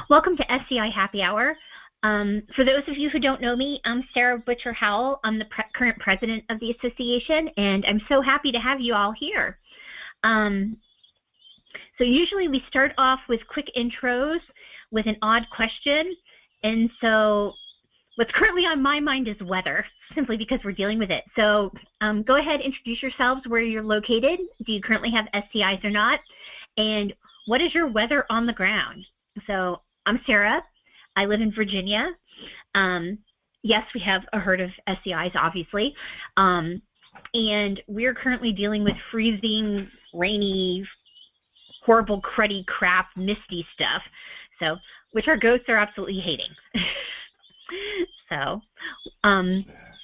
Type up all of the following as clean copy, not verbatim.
Welcome to SCI Happy Hour. For those of you who don't know me, I'm Sarah Butcher-Howell. I'm the current president of the association, and I'm so happy to have you all here. So usually we start off with quick intros with an odd question. And so what's currently on my mind is weather, simply because we're dealing with it. So go ahead, introduce yourselves, where you're located. Do you currently have SCIs or not? And what is your weather on the ground? So I'm Sarah. I live in Virginia. Yes, we have a herd of SCIs, obviously. And we're currently dealing with freezing, rainy, horrible, cruddy, crap, misty stuff. So, which our goats are absolutely hating. So,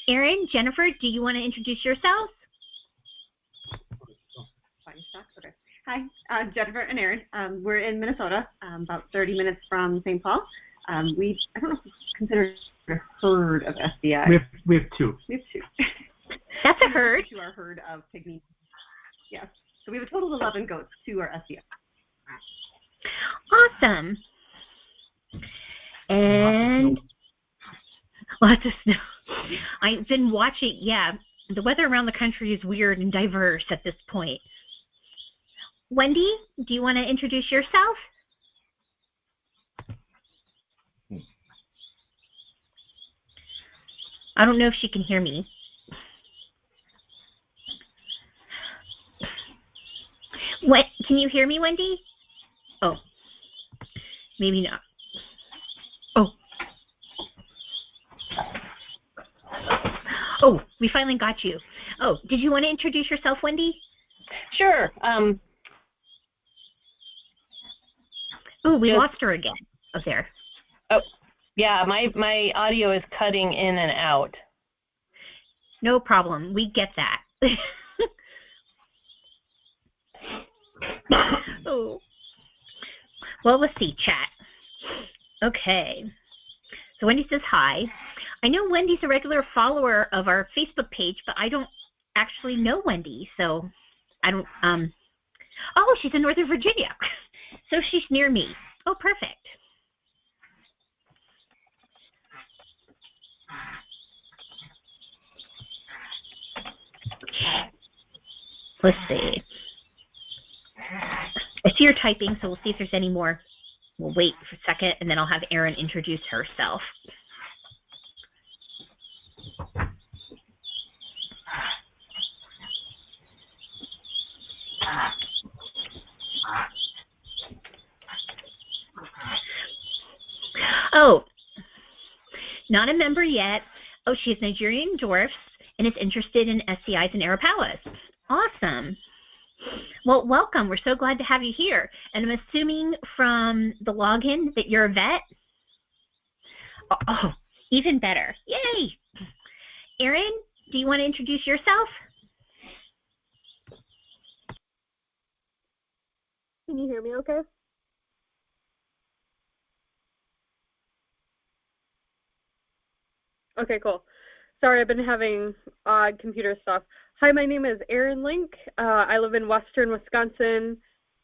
Erin, Jennifer, do you want to introduce yourselves? Hi, Jennifer and Erin. We're in Minnesota, about 30 minutes from St. Paul. I don't know if it's considered a herd of SCI. We have two. We have two. That's a herd. To our herd of pygmies. Yes. So we have a total of 11 goats. 2 are SCI. Awesome. And lots of snow. I've been watching, yeah, the weather around the country is weird and diverse at this point. Wendy, do you want to introduce yourself? I don't know if she can hear me. What? Can you hear me, Wendy? Oh, maybe not. Oh, we finally got you. Oh, did you want to introduce yourself, Wendy? Sure. Oh, we lost her again. Oh, there. Oh, yeah, my audio is cutting in and out. No problem. We get that. Oh. Well, let's see, chat. Okay. So Wendy says hi. I know Wendy's a regular follower of our Facebook page, but I don't actually know Wendy, so I don't, oh, she's in Northern Virginia. So she's near me. Oh, perfect. Let's see. I see her typing, so we'll see if there's any more. We'll wait for a second, and then I'll have Erin introduce herself. Oh, not a member yet. Oh, she has Nigerian dwarfs and is interested in SCIs and Arapawas. Awesome. Well, welcome. We're so glad to have you here. And I'm assuming from the login that you're a vet. Oh, even better. Yay. Erin, do you want to introduce yourself? Can you hear me okay? Okay, cool. Sorry, I've been having odd computer stuff. Hi, my name is Erin Link. I live in western Wisconsin,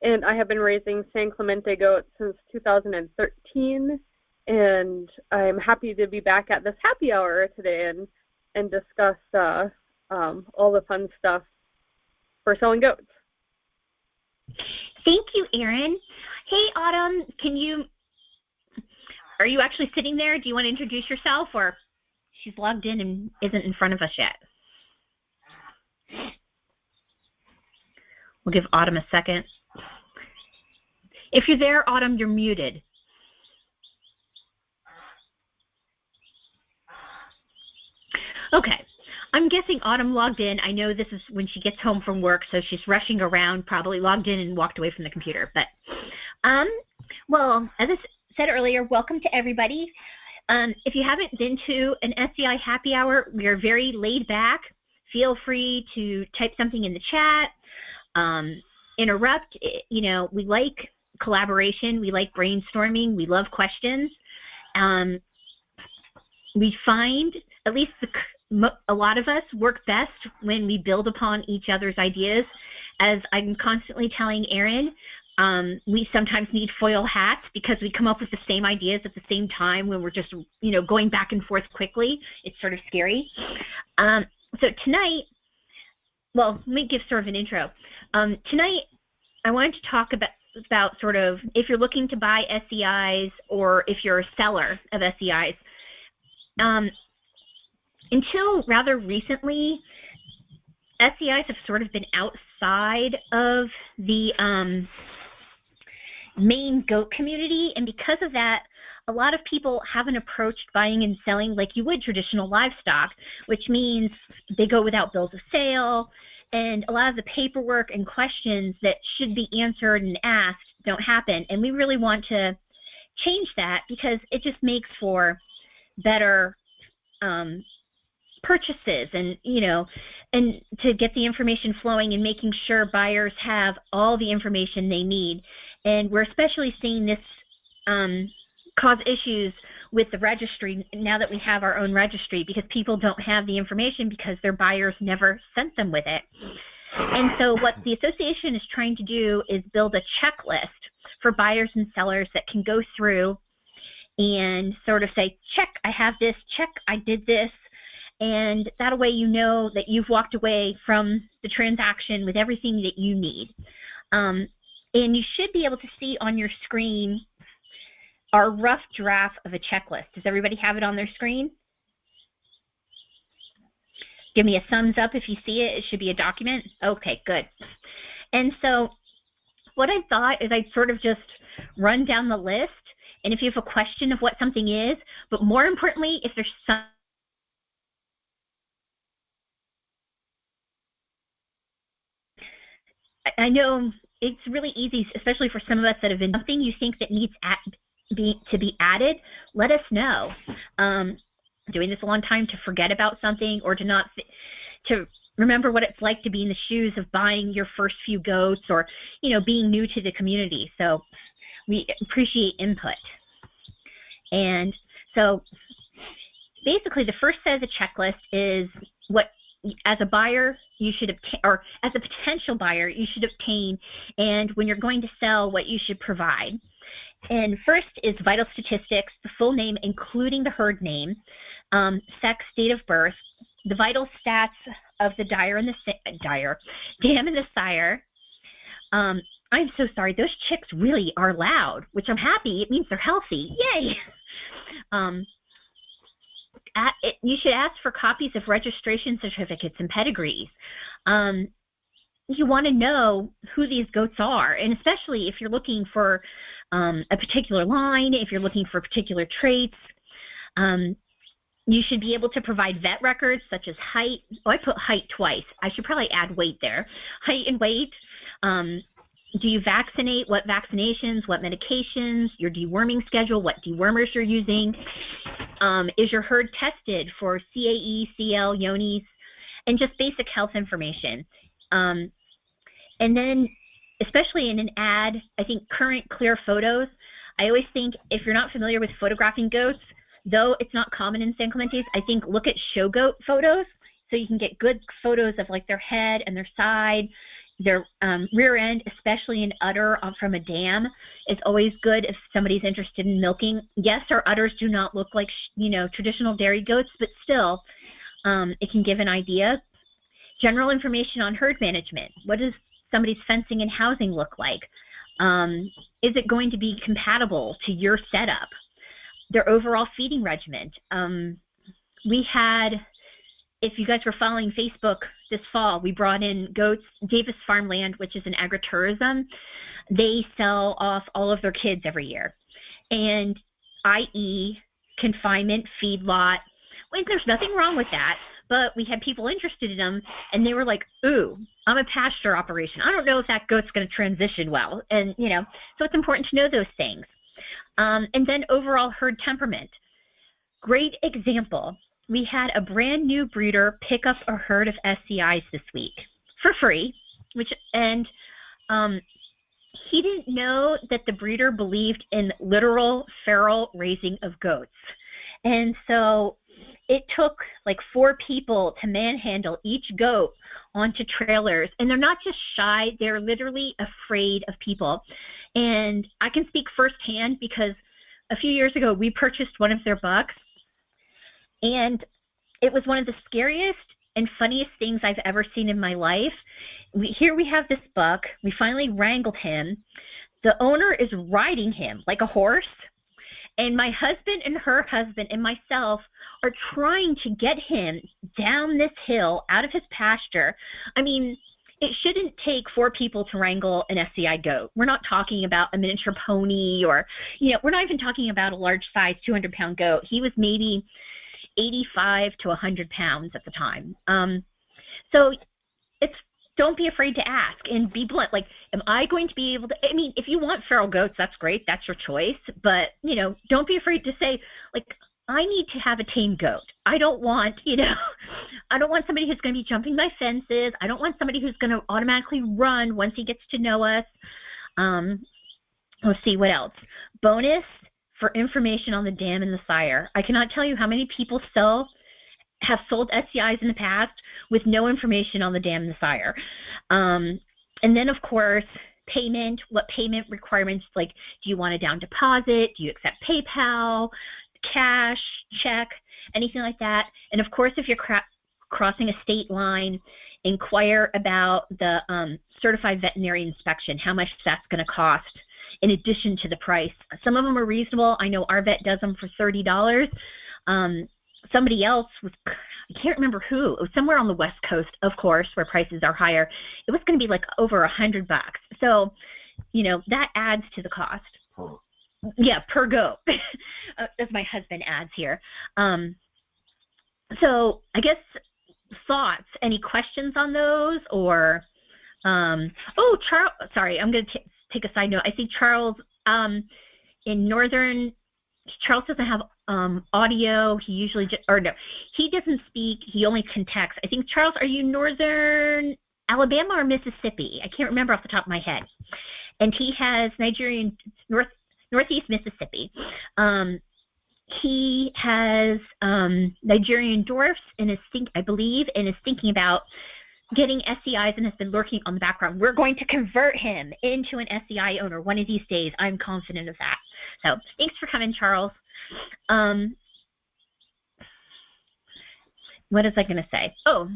and I have been raising San Clemente goats since 2013. And I'm happy to be back at this happy hour today and discuss all the fun stuff for selling goats. Thank you, Erin. Hey, Autumn, are you actually sitting there? Do you want to introduce yourself, or she's logged in and isn't in front of us yet? We'll give Autumn a second. If you're there, Autumn, you're muted. Okay. I'm guessing Autumn logged in. I know this is when she gets home from work, so she's rushing around, probably logged in and walked away from the computer. But, well, as I said earlier, welcome to everybody. If you haven't been to an SCI happy hour, we are very laid back. Feel free to type something in the chat, interrupt. You know, we like collaboration. We like brainstorming. We love questions. We find, at least a lot of us work best when we build upon each other's ideas. As I'm constantly telling Erin, We sometimes need foil hats because we come up with the same ideas at the same time when we're just, going back and forth quickly. It's sort of scary. So tonight, well, let me give sort of an intro. Tonight, I wanted to talk about sort of if you're looking to buy SCIs or if you're a seller of SCIs. Until rather recently, SCIs have sort of been outside of the main goat community, and because of that, a lot of people haven't approached buying and selling like you would traditional livestock, which means they go without bills of sale, and a lot of the paperwork and questions that should be answered and asked don't happen. And we really want to change that because it just makes for better purchases and and to get the information flowing and making sure buyers have all the information they need. And we're especially seeing this cause issues with the registry now that we have our own registry, because people don't have the information because their buyers never sent them with it. And so what the association is trying to do is build a checklist for buyers and sellers that can go through and sort of say, check, I have this, check, I did this. And that way you know that you've walked away from the transaction with everything that you need. And you should be able to see on your screen our rough draft of a checklist. Does everybody have it on their screen? Give me a thumbs up if you see it. It should be a document. Okay, good. And so what I thought is I'd sort of just run down the list, and if you have a question of what something is, but more importantly, if there's some I know it's really easy, especially for some of us that have been something you think that needs to be added, let us know. Doing this a long time to forget about something or to remember what it's like to be in the shoes of buying your first few goats or, being new to the community. So we appreciate input. And so basically the first set of the checklist is what as a buyer you should obtain, or as a potential buyer you should obtain, and when you're going to sell, what you should provide. And first is vital statistics, the full name including the herd name, sex, date of birth, the vital stats of the dam and the sire. I'm so sorry, those chicks really are loud, which I'm happy, it means they're healthy. Yay! You should ask for copies of registration certificates and pedigrees. You want to know who these goats are, and especially if you're looking for a particular line, if you're looking for particular traits. You should be able to provide vet records such as height. Oh, I put height twice. I should probably add weight there. Height and weight. Do you vaccinate? What vaccinations? What medications? Your deworming schedule? What dewormers you're using? Is your herd tested for CAE, CL, Yonis, and just basic health information. And then, especially in an ad, I think current clear photos. I always think if you're not familiar with photographing goats, though it's not common in San Clemente's, I think look at show goat photos so you can get good photos of like their head and their side. Their rear end, especially an udder from a dam, is always good if somebody's interested in milking. Yes, our udders do not look like, traditional dairy goats, but still, it can give an idea. General information on herd management. What does somebody's fencing and housing look like? Is it going to be compatible to your setup? Their overall feeding regimen. We had, if you guys were following Facebook this fall, we brought in goats, Davis Farmland, which is an agritourism. They sell off all of their kids every year. And i.e. confinement, feedlot. Well, there's nothing wrong with that, but we had people interested in them, and they were like, ooh, I'm a pasture operation. I don't know if that goat's going to transition well. And, so it's important to know those things. And then overall herd temperament. Great example. We had a brand new breeder pick up a herd of SCIs this week for free, and he didn't know that the breeder believed in literal feral raising of goats. And so it took like 4 people to manhandle each goat onto trailers. And they're not just shy, they're literally afraid of people. And I can speak firsthand because a few years ago, we purchased one of their bucks, and it was one of the scariest and funniest things I've ever seen in my life. Here we have this buck. We finally wrangled him. The owner is riding him like a horse, and my husband and her husband and myself are trying to get him down this hill out of his pasture. I mean, it shouldn't take 4 people to wrangle an SCI goat. We're not talking about a miniature pony or, we're not even talking about a large size 200-pound goat. He was maybe 85 to 100 pounds at the time. So don't be afraid to ask and be blunt. Like, am I going to be able to, I mean, if you want feral goats, that's great. That's your choice. But, don't be afraid to say, like, I need to have a tame goat. I don't want, I don't want somebody who's going to be jumping my fences. I don't want somebody who's going to automatically run once he gets to know us. Let's see, what else? Bonus for information on the dam and the sire. I cannot tell you how many people have sold SCIs in the past with no information on the dam and the sire. And then, of course, payment. What payment requirements? Like, do you want a down deposit? Do you accept PayPal, cash, check, anything like that? And of course, if you're crossing a state line, inquire about the certified veterinary inspection, how much that's going to cost in addition to the price. Some of them are reasonable. I know our vet does them for $30. Somebody else was, I can't remember who, it was somewhere on the West Coast, of course, where prices are higher. It was going to be like over $100. So, that adds to the cost. Yeah, per goat, as my husband adds here. So I guess thoughts, any questions on those? Or, Charles, sorry, I'm going to take a side note. I think Charles, Charles doesn't have audio. He usually he doesn't speak. He only can text. I think, Charles, are you Northern Alabama or Mississippi? I can't remember off the top of my head. And he has Nigerian, Northeast Mississippi. He has Nigerian dwarfs I believe, and is thinking about getting SCIs and has been lurking on the background. We're going to convert him into an SCI owner one of these days. I'm confident of that. So thanks for coming, Charles. What was I going to say? Oh,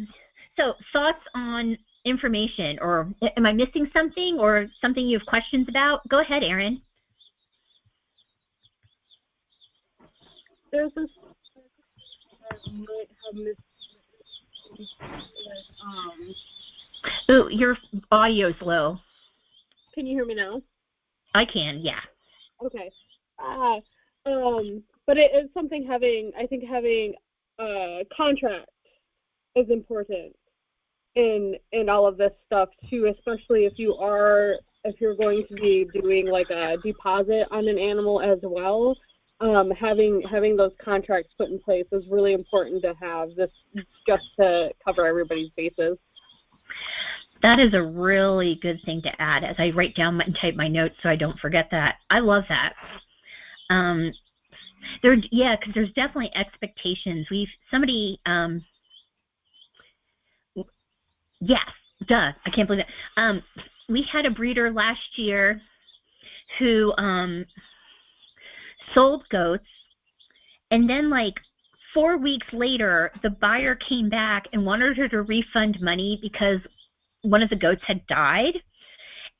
so thoughts on information, or am I missing something or something you have questions about? Go ahead, Erin. There's this might have missed. Oh, your audio's low. Can you hear me now? I can, yeah. Okay. But it is something having contract is important in all of this stuff too, especially if you're going to be doing like a deposit on an animal as well. Having those contracts put in place is really important to have, this just to cover everybody's bases. That is a really good thing to add as I write down and type my notes so I don't forget that. I love that. Because there's definitely expectations. Yes, duh, I can't believe it. We had a breeder last year who sold goats, and then like 4 weeks later, the buyer came back and wanted her to refund money because one of the goats had died.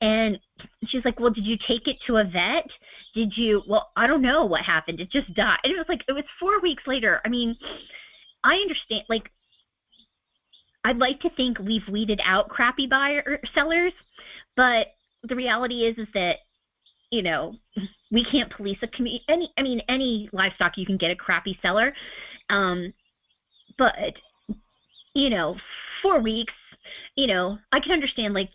And she's like, well, did you take it to a vet? Well, I don't know what happened. It just died. And it was 4 weeks later. I mean, I understand, like, I'd like to think we've weeded out crappy sellers, but the reality is that, we can't police a community. Any livestock, you can get a crappy seller. But, 4 weeks, I can understand, like,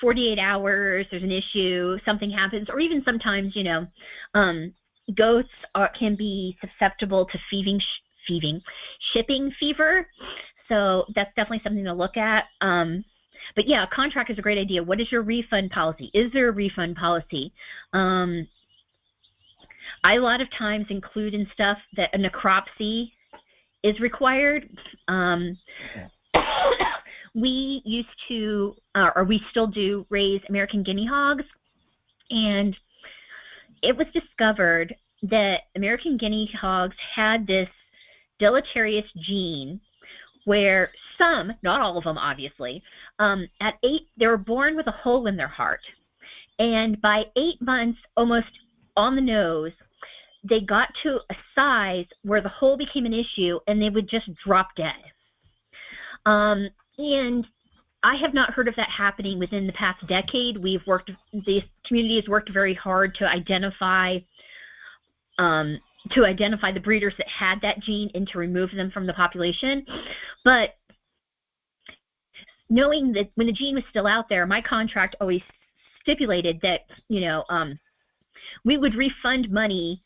48 hours, there's an issue, something happens, or even sometimes, goats can be susceptible to shipping fever. So that's definitely something to look at. But yeah, a contract is a great idea. What is your refund policy? Is there a refund policy? I a lot of times include in stuff that a necropsy is required. We used to, or we still do, raise American guinea hogs, and it was discovered that American guinea hogs had this deleterious gene where some, not all of them obviously, at 8, they were born with a hole in their heart. And by 8 months, almost on the nose, they got to a size where the hole became an issue and they would just drop dead. And I have not heard of that happening within the past decade. The community has worked very hard to identify the breeders that had that gene and to remove them from the population. But knowing that when the gene was still out there, my contract always stipulated that, we would refund money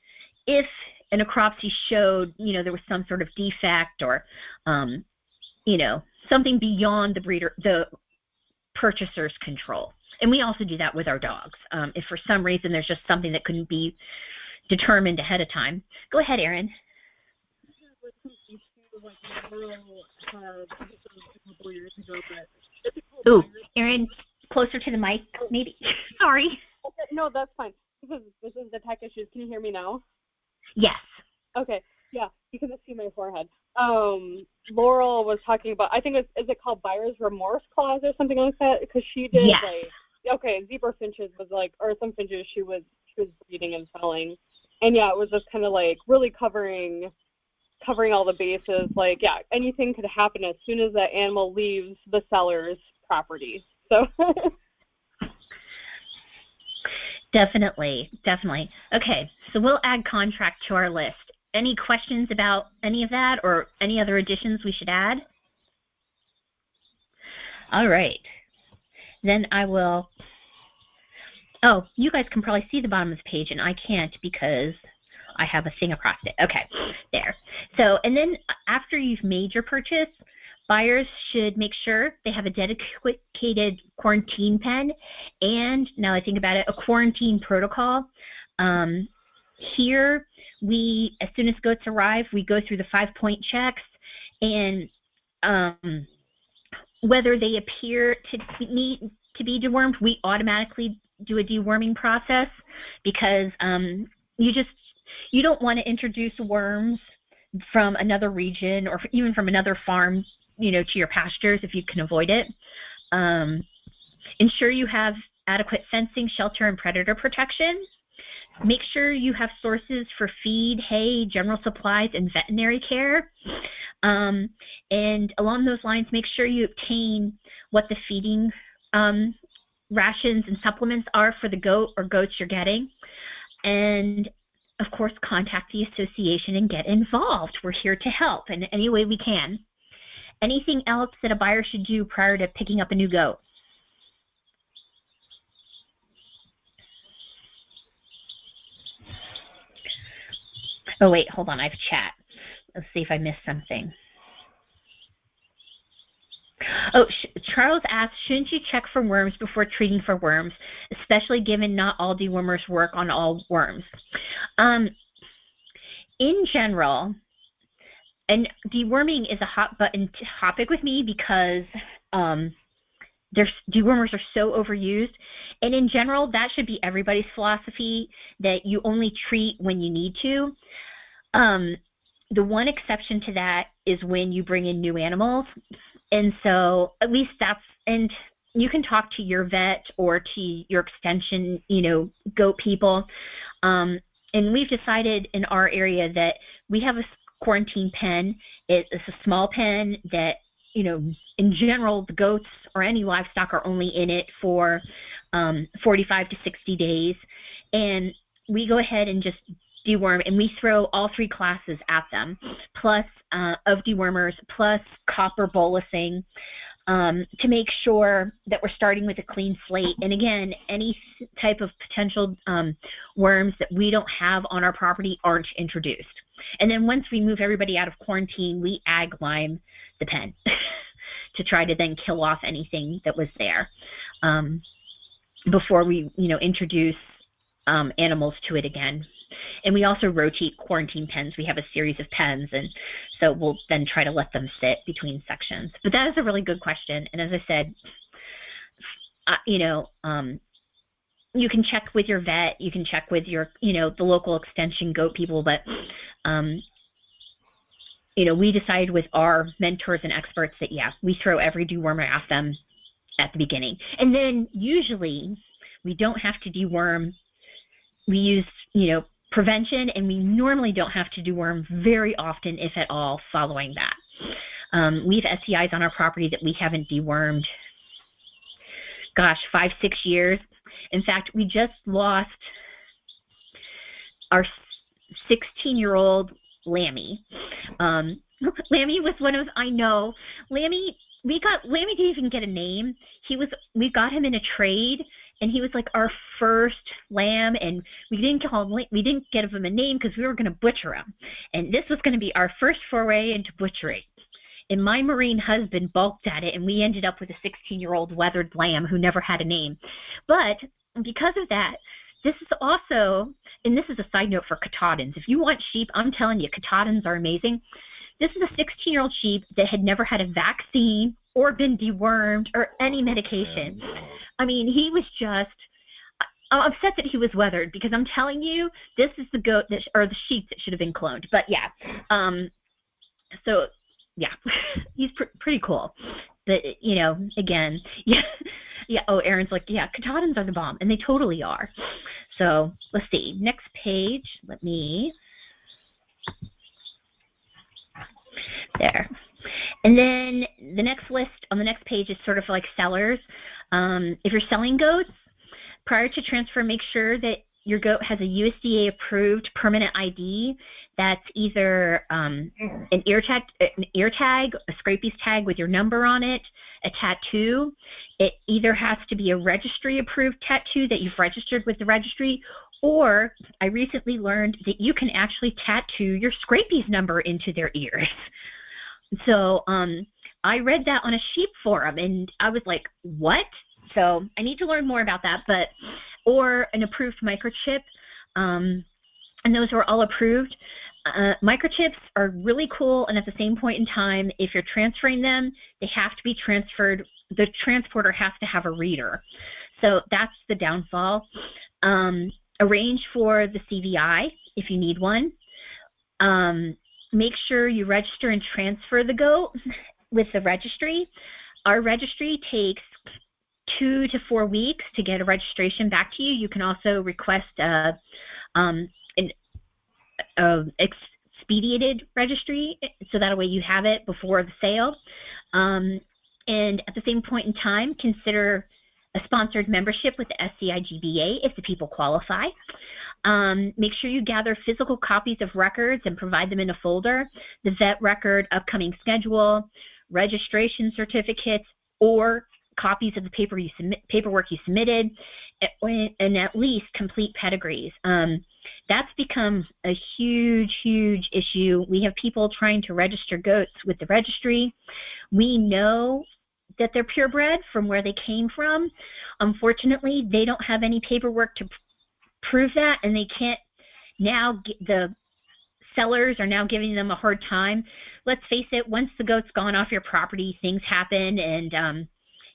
if a necropsy showed, there was some sort of defect or, something beyond the purchaser's control. And we also do that with our dogs. If for some reason there's just something that couldn't be determined ahead of time. Go ahead, Erin. Ooh, Erin, closer to the mic, maybe. Sorry. Okay, no, that's fine. This is the tech issues. Can you hear me now? Yes. Okay. Yeah, you can just see my forehead. Laurel was talking about, I think is it called buyer's remorse clause or something like that? Because she did zebra finches was or some finches she was breeding and selling, and yeah, it was just kind of really covering all the bases. Anything could happen as soon as that animal leaves the seller's property. So. Definitely. Okay, so we'll add contract to our list. Any questions about any of that or any other additions we should add? All right. Then I will, you guys can probably see the bottom of the page and I can't because I have a thing across it. Okay, there. So, and then after you've made your purchase, buyers should make sure they have a dedicated quarantine pen and, now I think about it, a quarantine protocol. Here, as soon as goats arrive, we go through the 5-point checks, and whether they appear to need to be dewormed, we automatically do a deworming process because you don't want to introduce worms from another region or even from another farm, to your pastures if you can avoid it. Ensure you have adequate fencing, shelter, and predator protection. Make sure you have sources for feed, hay, general supplies, and veterinary care. And along those lines, make sure you obtain what the feeding rations and supplements are for the goat or goats you're getting. And of course, contact the association and get involved. We're here to help in any way we can. Anything else that a buyer should do prior to picking up a new goat? Oh, wait, hold on. I have chat. Let's see if I missed something. Oh, Charles asked, shouldn't you check for worms before treating for worms, especially given not all dewormers work on all worms? In general, and deworming is a hot button topic with me because dewormers are so overused. And in general, that should be everybody's philosophy, that you only treat when you need to. The one exception to that is when you bring in new animals. And so at least and you can talk to your vet or to your extension, goat people. And we've decided in our area that we have a quarantine pen. It's a small pen that, in general, the goats or any livestock are only in it for 45 to 60 days. And we go ahead and just deworm, and we throw all 3 classes at them, plus of dewormers, plus copper bolusing, to make sure that we're starting with a clean slate. And again, any type of potential worms that we don't have on our property aren't introduced. And then once we move everybody out of quarantine, we ag lime the pen to try to then kill off anything that was there before we, introduce animals to it again. And we also rotate quarantine pens. We have a series of pens, and so we'll then try to let them sit between sections. But that is a really good question. And as I said, you can check with your vet, you can check with your, the local extension goat people, but, we decide with our mentors and experts that, yeah, we throw every dewormer at them at the beginning. And then usually we don't have to deworm. We use, prevention, and we normally don't have to deworm very often, if at all, following that. We have SCIs on our property that we haven't dewormed, 5-6 years. In fact, we just lost our 16-year-old Lammy. Lammy was one of, Lammy didn't even get a name. We got him in a trade, and he was like our first lamb, and we didn't give him a name because we were going to butcher him. And this was going to be our first foray into butchering. And my Marine husband balked at it, and we ended up with a 16-year-old weathered lamb who never had a name. But because of that, this is also, and this is a side note for Katahdins. If you want sheep, I'm telling you, Katahdins are amazing. This is a 16-year-old sheep that had never had a vaccine or been dewormed or any medication. I mean, he was just, I'm upset that he was weathered, because I'm telling you, this is the goat or the sheep that should have been cloned. But yeah, so yeah, he's pretty cool. But, again, yeah. Oh, Aaron's like, yeah, Katahdins are the bomb, and they totally are. So let's see, next page. There. And then the next list on the next page is sort of like sellers. If you're selling goats, prior to transfer, make sure that your goat has a USDA approved permanent ID. That's either an ear tag, a scrapies tag with your number on it, a tattoo. It either has to be a registry approved tattoo that you've registered with the registry, or I recently learned that you can actually tattoo your scrapies number into their ears. So I read that on a sheep forum, and I was like, what? So I need to learn more about that, or an approved microchip, and those are all approved. Microchips are really cool, and at the same point in time, if you're transferring them, they have to be transferred. The transporter has to have a reader. So that's the downfall. Arrange for the CVI if you need one. Make sure you register and transfer the goat with the registry. Our registry takes 2 to 4 weeks to get a registration back to you. You can also request an expedited registry, so that way you have it before the sale. And at the same point in time, consider a sponsored membership with the SCI GBA if the people qualify. Make sure you gather physical copies of records and provide them in a folder. The vet record, upcoming schedule, registration certificates, or copies of the paperwork you submitted, and at least complete pedigrees. That's become a huge issue. We have people trying to register goats with the registry. We know that they're purebred from where they came from. Unfortunately, they don't have any paperwork to prove that, and they can't now. The sellers are now giving them a hard time. Let's face it, once the goat's gone off your property, things happen, and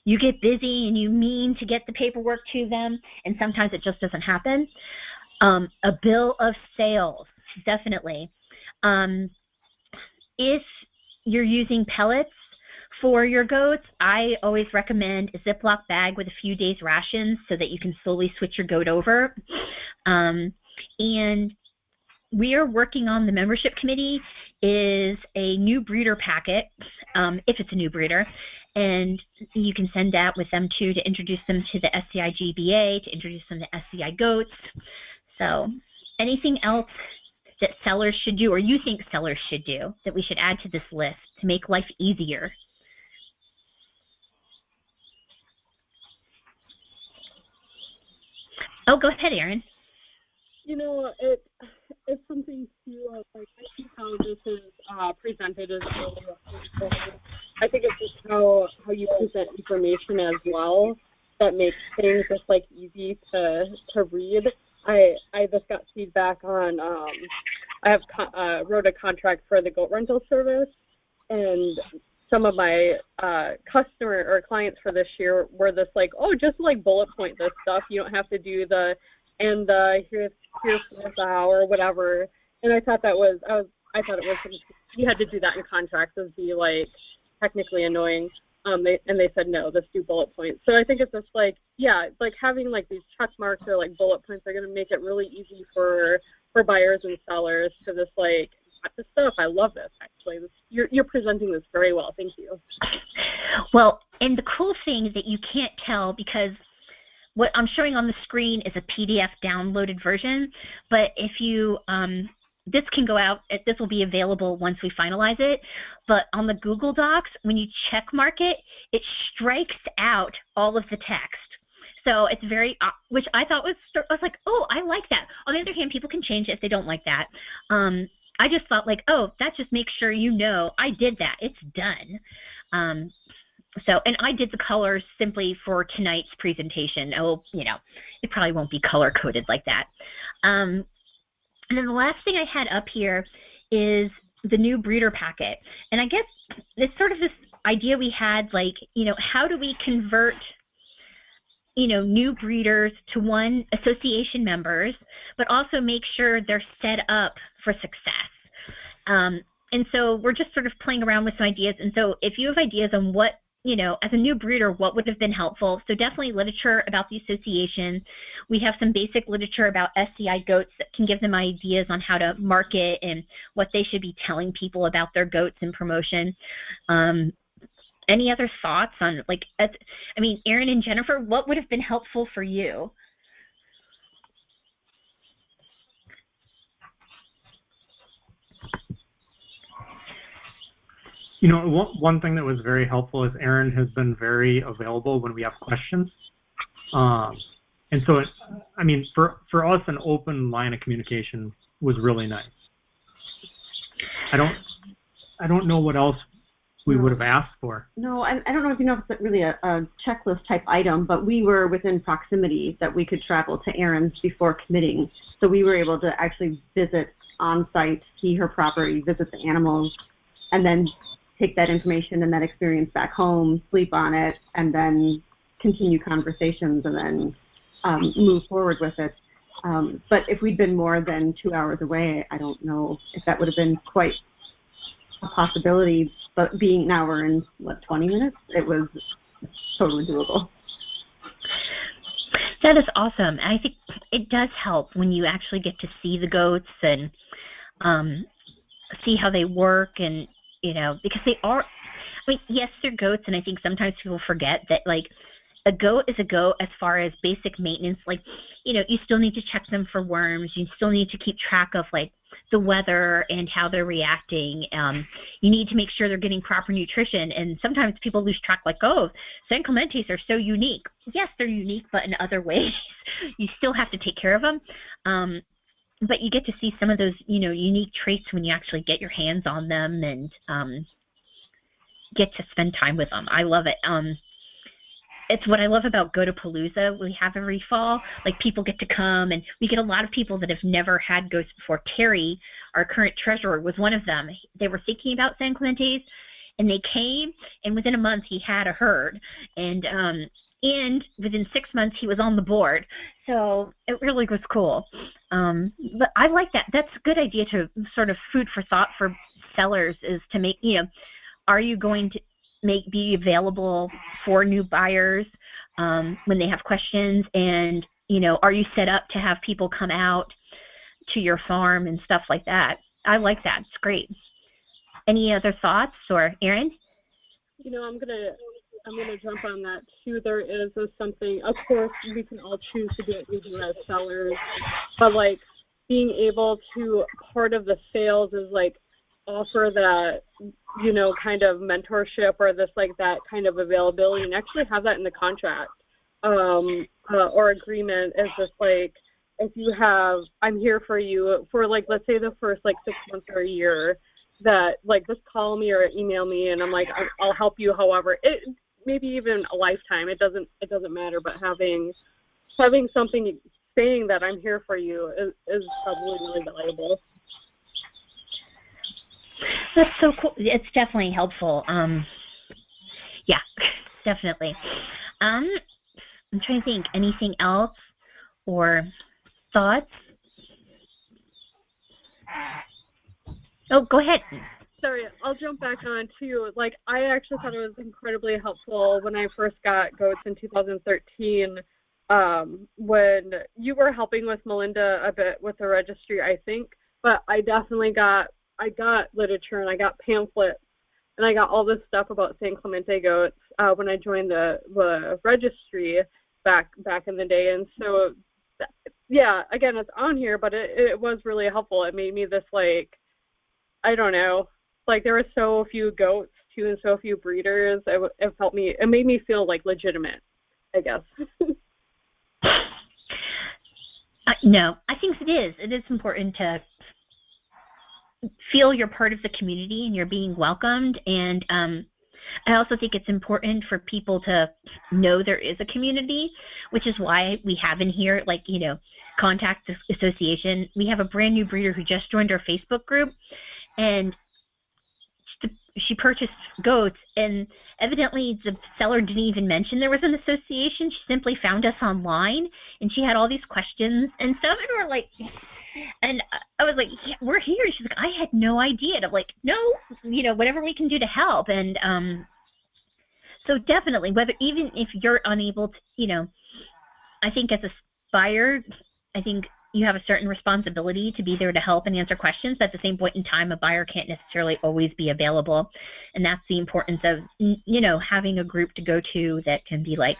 you get busy and you mean to get the paperwork to them, and sometimes it just doesn't happen. A bill of sales, definitely. If you're using pellets for your goats, I always recommend a Ziploc bag with a few days rations so that you can slowly switch your goat over. And we are working on, the membership committee is a new breeder packet, if it's a new breeder, and you can send that with them too, to introduce them to the SCI GBA, to introduce them to SCI goats. So anything else that sellers should do, or you think sellers should do, that we should add to this list to make life easier? Oh, go ahead, Erin. It's something to, I see how this is presented as really, I think it's just how you present information as well that makes things just easy to read. I just got to feedback on, I have wrote a contract for the goat rental service, and some of my customer or clients for this year were this like, oh, just like bullet point this stuff. You don't have to do the and here's the hour or whatever. And I thought it was you had to do that in contracts. It would be like technically annoying. They said no, let's do bullet points. So I think it's just like, yeah, like having like these check marks or like bullet points are going to make it really easy for buyers and sellers to just like, this stuff, I love this actually. You're presenting this very well. Thank you. Well, and the cool thing that you can't tell, because what I'm showing on the screen is a PDF downloaded version, but if you this can go out, this will be available once we finalize it, but on the Google Docs, when you check mark it, it strikes out all of the text. So it's very, which I thought I was like, oh, I like that. On the other hand, people can change it if they don't like that. I just thought like, oh, that just makes sure you know I did that. It's done. So, and I did the colors simply for tonight's presentation. Oh, you know, it probably won't be color coded like that. And then the last thing I had up here is the new breeder packet. And I guess it's sort of this idea we had, like, you know, how do we convert, you know, new breeders to one, association members, but also make sure they're set up for success. And so we're just sort of playing around with some ideas. And so if you have ideas on what, you know, as a new breeder, what would have been helpful? So definitely literature about the association. We have some basic literature about SCI goats that can give them ideas on how to market and what they should be telling people about their goats in promotion. Any other thoughts on, like, I mean, Erin and Jennifer, what would have been helpful for you? You know, one thing that was very helpful is Erin has been very available when we have questions. And so, I mean, for us, an open line of communication was really nice. I don't know what else we would have asked for. No, I don't know if you know if it's really a checklist type item, but we were within proximity that we could travel to Erin's before committing. So we were able to actually visit on site, see her property, visit the animals, and then take that information and that experience back home, sleep on it, and then continue conversations and then move forward with it. But if we'd been more than 2 hours away, I don't know if that would have been quite a possibility. But being now we're in, what, 20 minutes, it was totally doable. That is awesome. I think it does help when you actually get to see the goats and see how they work, and, you know, because they are, I mean, yes, they're goats, and I think sometimes people forget that, like, a goat is a goat as far as basic maintenance. Like, you know, you still need to check them for worms. You still need to keep track of, like, the weather and how they're reacting. You need to make sure they're getting proper nutrition. And sometimes people lose track, like, oh, San Clemente's are so unique. Yes, they're unique, but in other ways, you still have to take care of them. But you get to see some of those, you know, unique traits when you actually get your hands on them and get to spend time with them. I love it. It's what I love about Goatapalooza we have every fall. Like, people get to come, and we get a lot of people that have never had goats before. Terry, our current treasurer, was one of them. They were thinking about San Clemente's, and they came, and within a month he had a herd, and within 6 months he was on the board. So it really was cool. But I like that. That's a good idea, to sort of food for thought for sellers, is to make, you know, are you going to be available for new buyers when they have questions, and, you know, are you set up to have people come out to your farm and stuff like that? I like that. It's great. Any other thoughts? Or Erin? You know, I'm gonna jump on that too. There is something, of course, we can all choose to do what we do as sellers, but, like, being able to, part of the sales is, like, offer that, you know, kind of mentorship or this, like, that kind of availability, and actually have that in the contract or agreement. Is just like, if you have, I'm here for you for, like, let's say the first, like, 6 months or a year, that, like, just call me or email me, and I'm like, I'll help you however, it maybe even a lifetime, it doesn't matter, but having something saying that I'm here for you is probably really valuable. That's so cool. It's definitely helpful. Yeah, definitely. I'm trying to think, anything else or thoughts? Oh, go ahead. Sorry, I'll jump back on too. Like, I actually thought it was incredibly helpful when I first got goats in 2013, when you were helping with Melinda a bit with the registry, I think, but I got literature and I got pamphlets and I got all this stuff about San Clemente goats when I joined the registry back in the day. And so, yeah, again, it's on here, but it was really helpful. It made me this, like, I don't know, like there were so few goats too and so few breeders. It made me feel like legitimate, I guess. No, I think it is. It is important to feel you're part of the community and you're being welcomed. And I also think it's important for people to know there is a community, which is why we have in here, like, Contact Association. We have a brand new breeder who just joined our Facebook group, and she purchased goats, and evidently the seller didn't even mention there was an association. She simply found us online, and she had all these questions and stuff, and we're like, and I was like, yeah, we're here. She's like, I had no idea. And I'm like, no, whatever we can do to help. And so definitely, even if you're unable to, I think as a buyer, I think you have a certain responsibility to be there to help and answer questions. But at the same point in time, a buyer can't necessarily always be available. And that's the importance of, having a group to go to that can be like,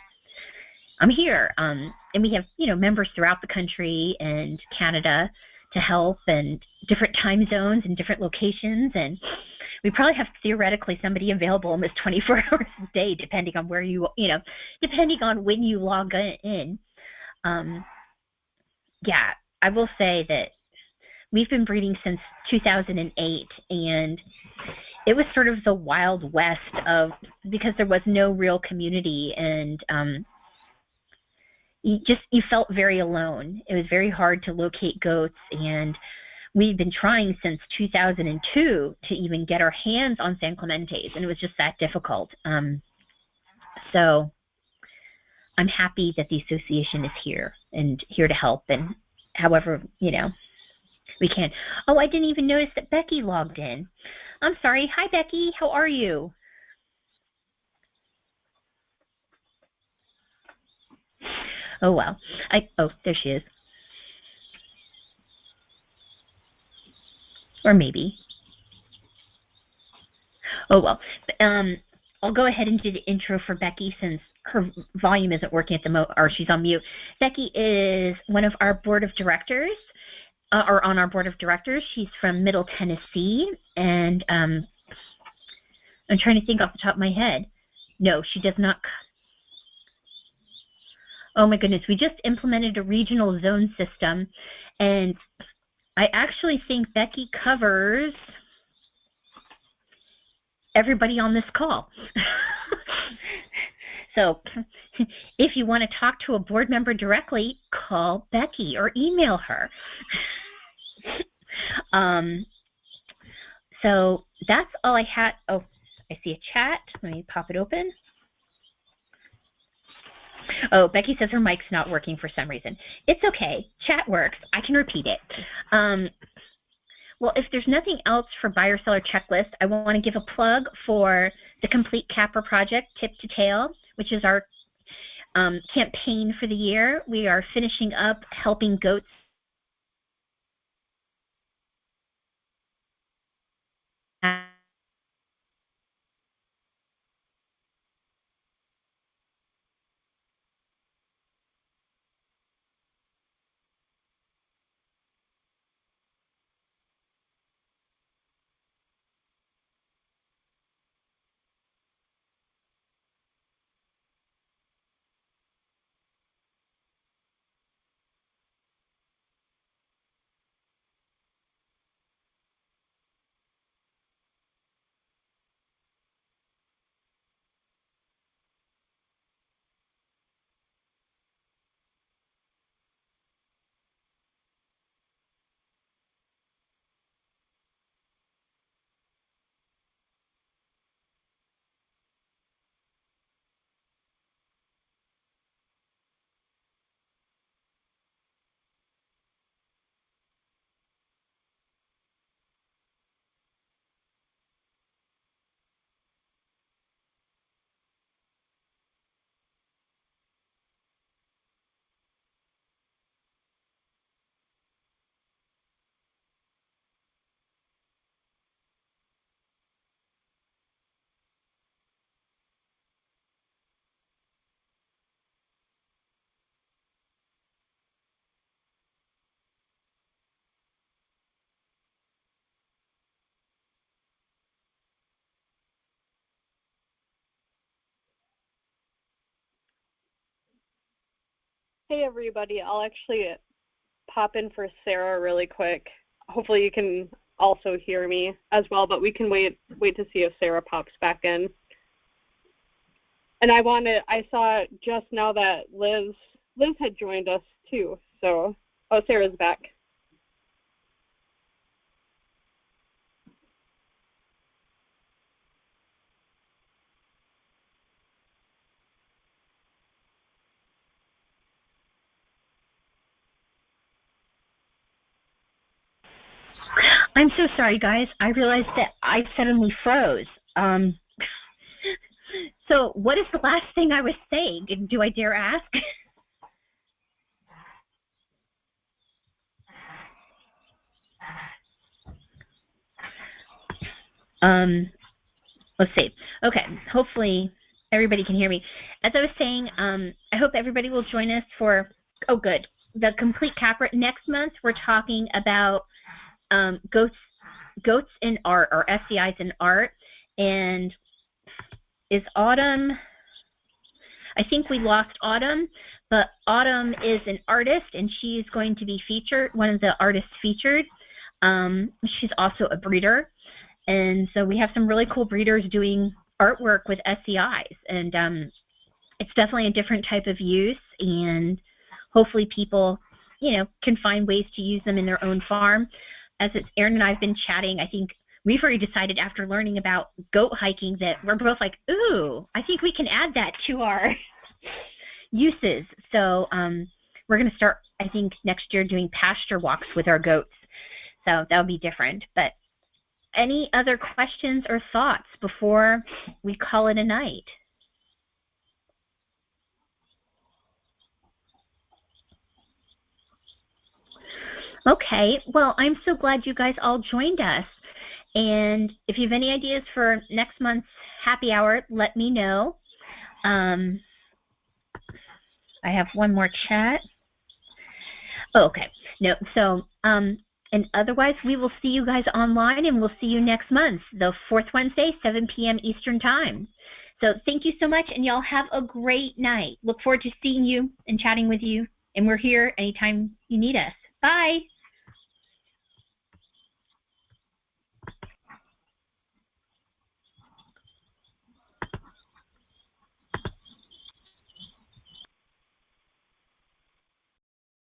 I'm here. And we have, members throughout the country and Canada to help, and different time zones and different locations. And we probably have theoretically somebody available almost 24 hours a day, depending on where depending on when you log in. Yeah, I will say that we've been breeding since 2008, and it was sort of the Wild West because there was no real community, and you felt very alone. It was very hard to locate goats, and we've been trying since 2002 to even get our hands on San Clementes, and it was just that difficult. So I'm happy that the association is here and here to help, and however, we can. Oh, I didn't even notice that Becky logged in. I'm sorry. Hi, Becky. How are you? Oh, well. There she is. Or maybe. Oh, well. I'll go ahead and do the intro for Becky since her volume isn't working at the moment, or she's on mute. Becky is one of our board of directors, or on our board of directors. She's from Middle Tennessee, and I'm trying to think off the top of my head. No, she does not. Oh my goodness, we just implemented a regional zone system, and I actually think Becky covers everybody on this call. So if you want to talk to a board member directly, call Becky or email her. So that's all I had. Oh, I see a chat. Let me pop it open. Oh, Becky says her mic's not working for some reason. It's okay. Chat works. I can repeat it. Well, if there's nothing else for buyer-seller checklist, I want to give a plug for the Complete Capper Project, Tip to Tail, which is our campaign for the year. We are finishing up helping goats Hey everybody, I'll actually pop in for Sarah really quick. Hopefully you can also hear me as well, but we can wait to see if Sarah pops back in. And I saw just now that Liz had joined us too. So, oh, Sarah's back. I'm so sorry, guys. I realized that I suddenly froze. So what is the last thing I was saying? Do I dare ask? Let's see. Okay, hopefully everybody can hear me. As I was saying, I hope everybody will join us for, oh good, the complete capper. Next month we're talking about goats in art, or SCIs in art. And is Autumn, I think we lost Autumn, but Autumn is an artist and she's going to be featured, one of the artists featured. She's also a breeder. And so we have some really cool breeders doing artwork with SCIs. And it's definitely a different type of use, and hopefully people, can find ways to use them in their own farm. As Erin and I have been chatting, I think we've already decided after learning about goat hiking that we're both like, ooh, I think we can add that to our uses. So we're going to start, I think, next year doing pasture walks with our goats. So that'll be different. But any other questions or thoughts before we call it a night? Okay, well, I'm so glad you guys all joined us. And if you have any ideas for next month's happy hour, let me know. I have one more chat. Oh, okay. No, so, and otherwise, we will see you guys online, and we'll see you next month, the 4th Wednesday, 7 p.m. Eastern Time. So thank you so much, and y'all have a great night. Look forward to seeing you and chatting with you, and we're here anytime you need us. Bye.